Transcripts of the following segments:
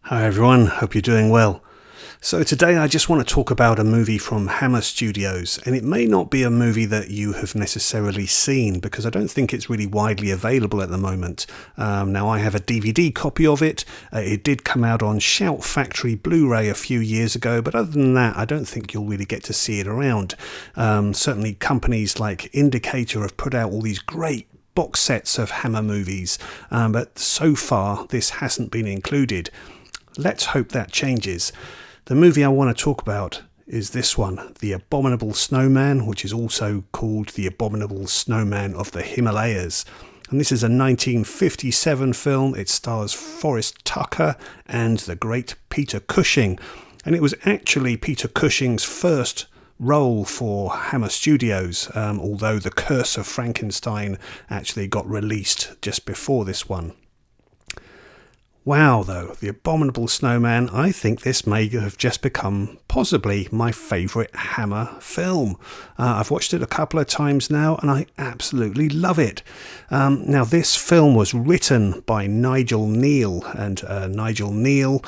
Hi everyone, hope you're doing well. So today I just want to talk about a movie from Hammer Studios, and it may not be a movie that you have necessarily seen because I don't think it's really widely available at the moment. Now I have a DVD copy of it. It did come out on Shout Factory Blu-ray a few years ago, but other than that I don't think you'll really get to see it around. Certainly companies like Indicator have put out all these great box sets of Hammer movies, but so far this hasn't been included. Let's hope that changes. The movie I want to talk about is this one, The Abominable Snowman, which is also called The Abominable Snowman of the Himalayas. And this is a 1957 film. It stars Forrest Tucker and the great Peter Cushing. And it was actually Peter Cushing's first role for Hammer Studios, although The Curse of Frankenstein actually got released just before this one. Wow, though, The Abominable Snowman, I think this may have just become possibly my favourite Hammer film. I've watched it a couple of times now and I absolutely love it. Now, this film was written by Nigel Kneale, and Nigel Kneale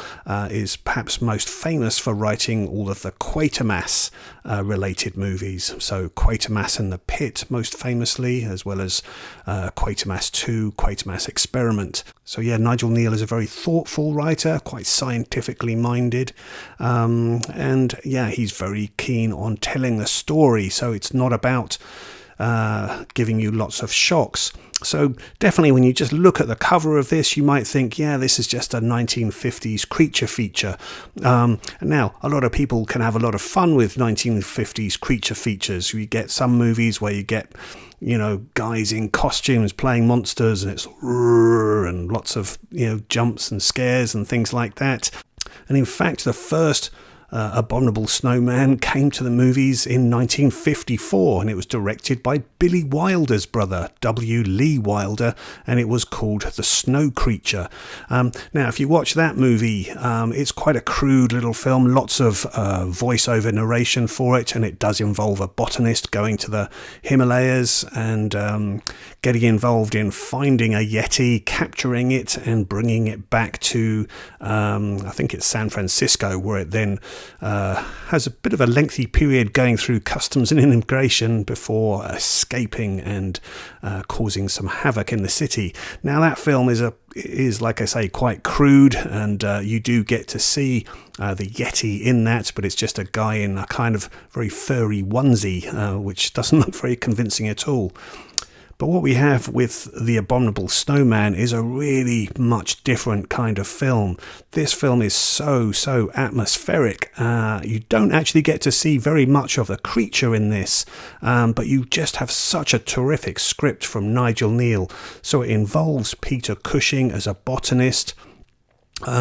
is perhaps most famous for writing all of the Quatermass related movies. So Quatermass and the Pit, most famously, as well as Quatermass 2, Quatermass Experiment. So yeah, Nigel Kneale is a very thoughtful writer, quite scientifically minded, and yeah, he's very keen on telling a story, so it's not about giving you lots of shocks. So definitely when you just look at the cover of this, you might think, yeah, this is just a 1950s creature feature. Now, a lot of people can have a lot of fun with 1950s creature features. You get some movies where you get, guys in costumes playing monsters, and it's and lots of, jumps and scares and things like that. And in fact, the first Abominable Snowman came to the movies in 1954, and it was directed by Billy Wilder's brother, W. Lee Wilder, and it was called The Snow Creature. Now, if you watch that movie, it's quite a crude little film, lots of voiceover narration for it, and it does involve a botanist going to the Himalayas and getting involved in finding a Yeti, capturing it, and bringing it back to, I think it's San Francisco, where it then has a bit of a lengthy period going through customs and immigration before escaping and causing some havoc in the city. Now that film is like I say, quite crude, and you do get to see the Yeti in that, but it's just a guy in a kind of very furry onesie, which doesn't look very convincing at all. But what we have with The Abominable Snowman is a really much different kind of film. This film is so atmospheric. You don't actually get to see very much of the creature in this, but you just have such a terrific script from Nigel Kneale. So it involves Peter Cushing as a botanist.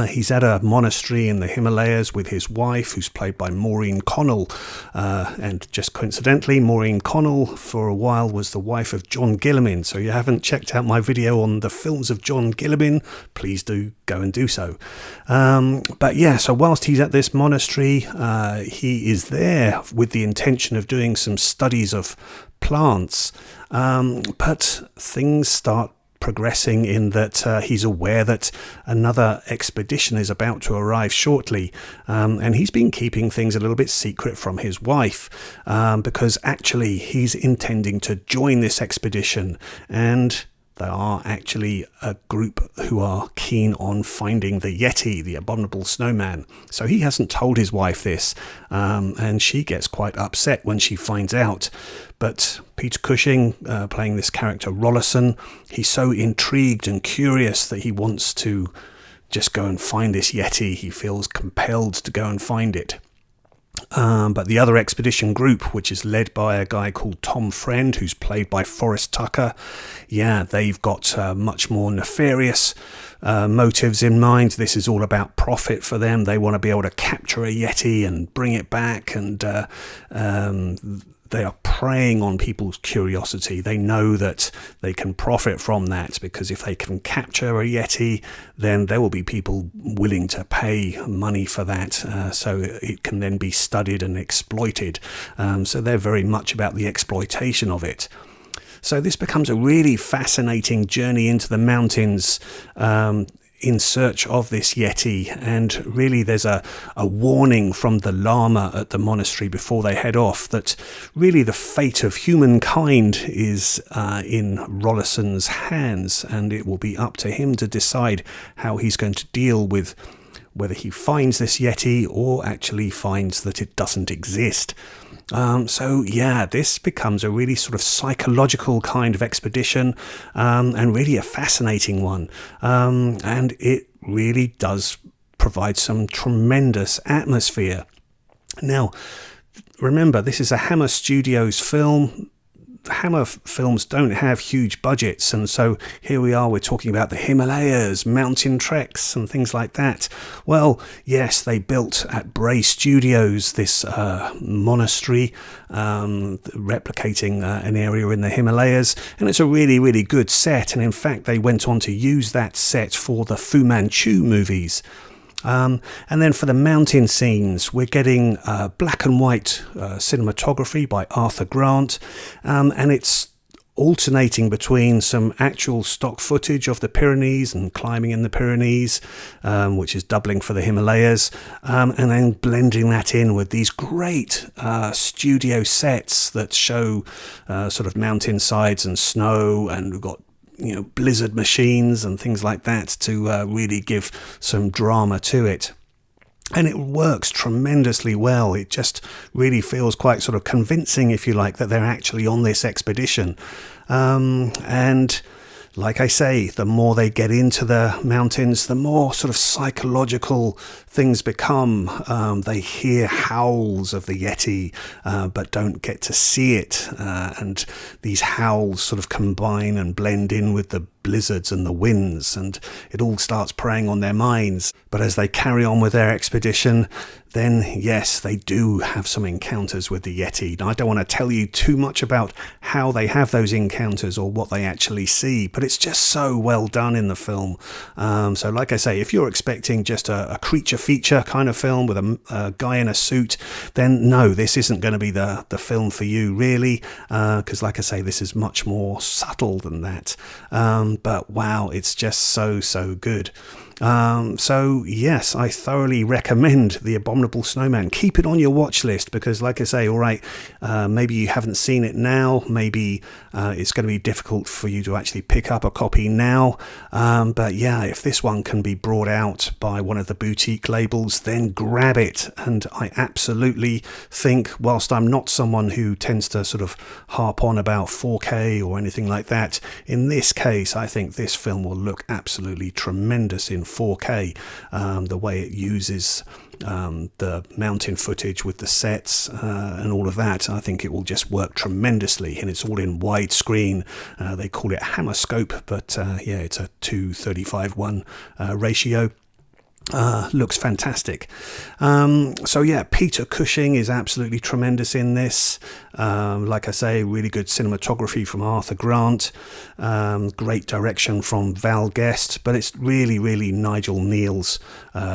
He's at a monastery in the Himalayas with his wife, who's played by Maureen Connell, and just coincidentally, Maureen Connell for a while was the wife of John Gilliman. So you haven't checked out my video on the films of John Gilliman, please do go and do so. But yeah, so whilst he's at this monastery, he is there with the intention of doing some studies of plants, but things start progressing in that he's aware that another expedition is about to arrive shortly, and he's been keeping things a little bit secret from his wife, because actually he's intending to join this expedition, and there are actually a group who are keen on finding the Yeti, the Abominable Snowman. So he hasn't told his wife this, and she gets quite upset when she finds out. But Peter Cushing, playing this character Rollison, he's so intrigued and curious that he wants to just go and find this Yeti. He feels compelled to go and find it. But the other expedition group, which is led by a guy called Tom Friend, who's played by Forrest Tucker, yeah, they've got much more nefarious motives in mind. This is all about profit for them. They want to be able to capture a Yeti and bring it back, and they are preying on people's curiosity. They know that they can profit from that, because if they can capture a Yeti, then there will be people willing to pay money for that, so it can then be studied and exploited. So they're very much about the exploitation of it. So this becomes a really fascinating journey into the mountains. in search of this Yeti, and really there's a warning from the Lama at the monastery before they head off that really the fate of humankind is in Rollison's hands, and it will be up to him to decide how he's going to deal with whether he finds this Yeti or actually finds that it doesn't exist. So yeah, this becomes a really sort of psychological kind of expedition, and really a fascinating one. And it really does provide some tremendous atmosphere. Now, remember, this is a Hammer Studios film. Hammer films don't have huge budgets, and so here we are, we're talking about the Himalayas, mountain treks and things like that. Well, yes, they built at Bray Studios this monastery, replicating an area in the Himalayas, and it's a really, really good set, and in fact they went on to use that set for the Fu Manchu movies. And then for the mountain scenes, we're getting black and white cinematography by Arthur Grant, and it's alternating between some actual stock footage of the Pyrenees and climbing in the Pyrenees, which is doubling for the Himalayas, and then blending that in with these great studio sets that show sort of mountainsides and snow, and we've got blizzard machines and things like that to really give some drama to it. And it works tremendously well. It just really feels quite sort of convincing, if you like, that they're actually on this expedition. And like I say, the more they get into the mountains, the more sort of psychological things become. They hear howls of the Yeti, but don't get to see it. And these howls sort of combine and blend in with the blizzards and the winds, and it all starts preying on their minds. But as they carry on with their expedition, then yes, they do have some encounters with the Yeti. Now, I don't want to tell you too much about how they have those encounters or what they actually see, but it's just so well done in the film. So like I say, if you're expecting just a creature feature kind of film with a guy in a suit, then no, this isn't going to be the film for you, really, because like I say, this is much more subtle than that. But wow, it's just so good. So yes, I thoroughly recommend The Abominable Snowman. Keep it on your watch list, because like I say, all right, maybe you haven't seen it now, maybe it's going to be difficult for you to actually pick up a copy now, but yeah, if this one can be brought out by one of the boutique labels, then grab it. And I absolutely think, whilst I'm not someone who tends to sort of harp on about 4K or anything like that, in this case I think this film will look absolutely tremendous in 4K. The way it uses the mountain footage with the sets and all of that, I think it will just work tremendously, and it's all in widescreen. They call it Hammerscope, but yeah, it's a 2:35:1 ratio. Looks fantastic. So yeah, Peter Cushing is absolutely tremendous in this. Like I say, really good cinematography from Arthur Grant, great direction from Val Guest, but it's really Nigel Kneale's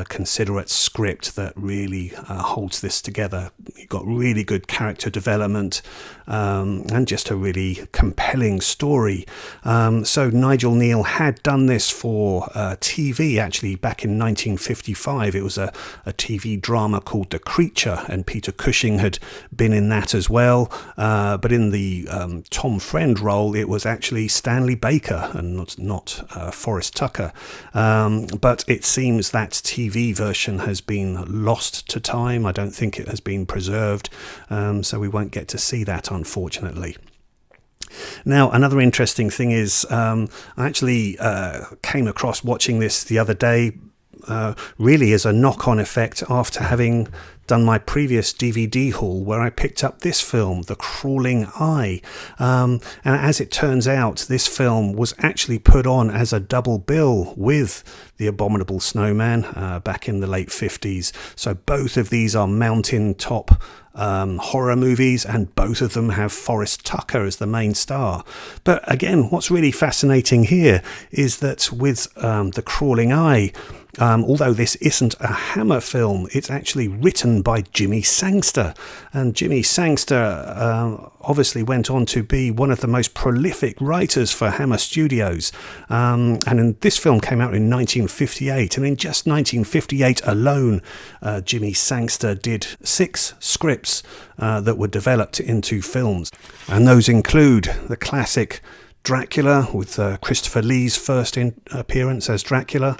considerate script that really holds this together. You've got really good character development, and just a really compelling story. So Nigel Kneale had done this for TV actually back in 1955. It was a TV drama called The Creature, and Peter Cushing had been in that as well. But in the Tom Friend role, it was actually Stanley Baker and not Forrest Tucker. But it seems that TV version has been lost to time. I don't think it has been preserved, so we won't get to see that, unfortunately. Now, another interesting thing is I actually came across watching this the other day, really as a knock-on effect after having done my previous DVD haul, where I picked up this film, The Crawling Eye. And as it turns out, this film was actually put on as a double bill with The Abominable Snowman back in the late 50s. So both of these are mountaintop horror movies, and both of them have Forrest Tucker as the main star. But again, what's really fascinating here is that with The Crawling Eye, although this isn't a Hammer film, it's actually written by Jimmy Sangster. And Jimmy Sangster obviously went on to be one of the most prolific writers for Hammer Studios. And this film came out in 1958, and in just 1958 alone, Jimmy Sangster did 6 scripts that were developed into films. And those include the classic Dracula, with Christopher Lee's first appearance as Dracula,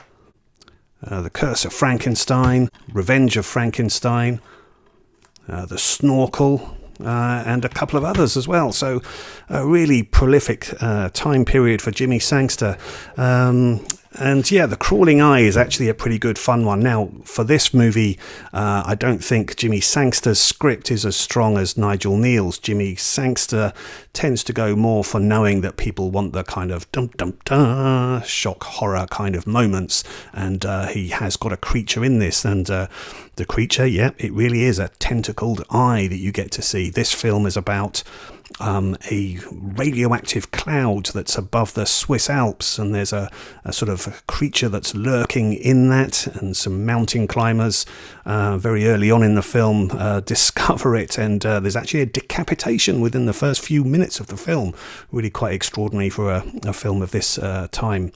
The Curse of Frankenstein, Revenge of Frankenstein, The Snorkel, and a couple of others as well. So a really prolific time period for Jimmy Sangster. And yeah, The Crawling Eye is actually a pretty good fun one. Now, for this movie, I don't think Jimmy Sangster's script is as strong as Nigel Kneale's. Jimmy Sangster tends to go more for knowing that people want the kind of dum-dum-dum, shock horror kind of moments. And he has got a creature in this. And the creature, yeah, it really is a tentacled eye that you get to see. This film is about a radioactive cloud that's above the Swiss Alps, and there's a sort of creature that's lurking in that, and some mountain climbers very early on in the film discover it, and there's actually a decapitation within the first few minutes of the film. Really quite extraordinary for a film of this time.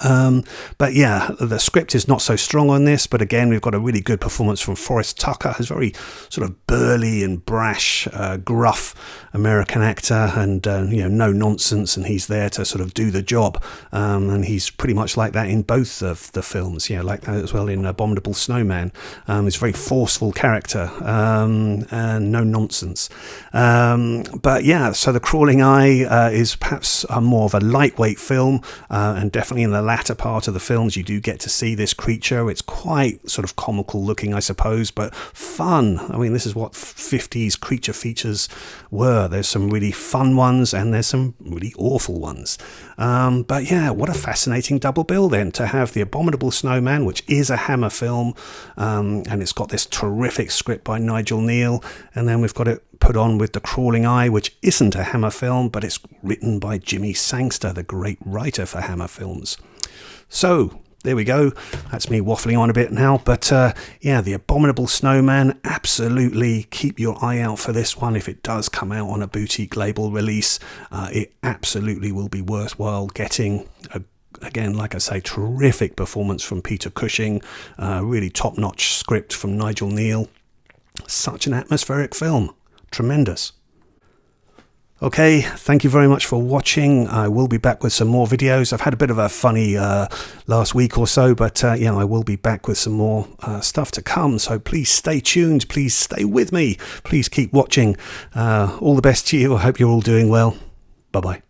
But yeah, the script is not so strong on this, but again, we've got a really good performance from Forrest Tucker, who's very sort of burly and brash, gruff American actor, and no nonsense, and he's there to sort of do the job, and he's pretty much like that in both of the films, like that as well in Abominable Snowman. He's a very forceful character, and no nonsense. But yeah, so The Crawling Eye is perhaps more of a lightweight film, and definitely in the latter part of the films you do get to see this creature. It's quite sort of comical looking, I suppose, but fun. I mean, this is what 50s creature features were. There's some really fun ones and there's some really awful ones. But yeah, what a fascinating double bill then, to have The Abominable Snowman, which is a Hammer film, and it's got this terrific script by Nigel Kneale, and then we've got it put on with The Crawling Eye, which isn't a Hammer film, but it's written by Jimmy Sangster, the great writer for Hammer films. So there we go. That's me waffling on a bit now, but yeah, The Abominable Snowman, absolutely keep your eye out for this one. If it does come out on a boutique label release, it absolutely will be worthwhile getting. Again, like I say, terrific performance from Peter Cushing, really top-notch script from Nigel Kneale. Such an atmospheric film. Tremendous. Okay, thank you very much for watching. I will be back with some more videos. I've had a bit of a funny last week or so, but I will be back with some more stuff to come. So please stay tuned. Please stay with me. Please keep watching. All the best to you. I hope you're all doing well. Bye-bye.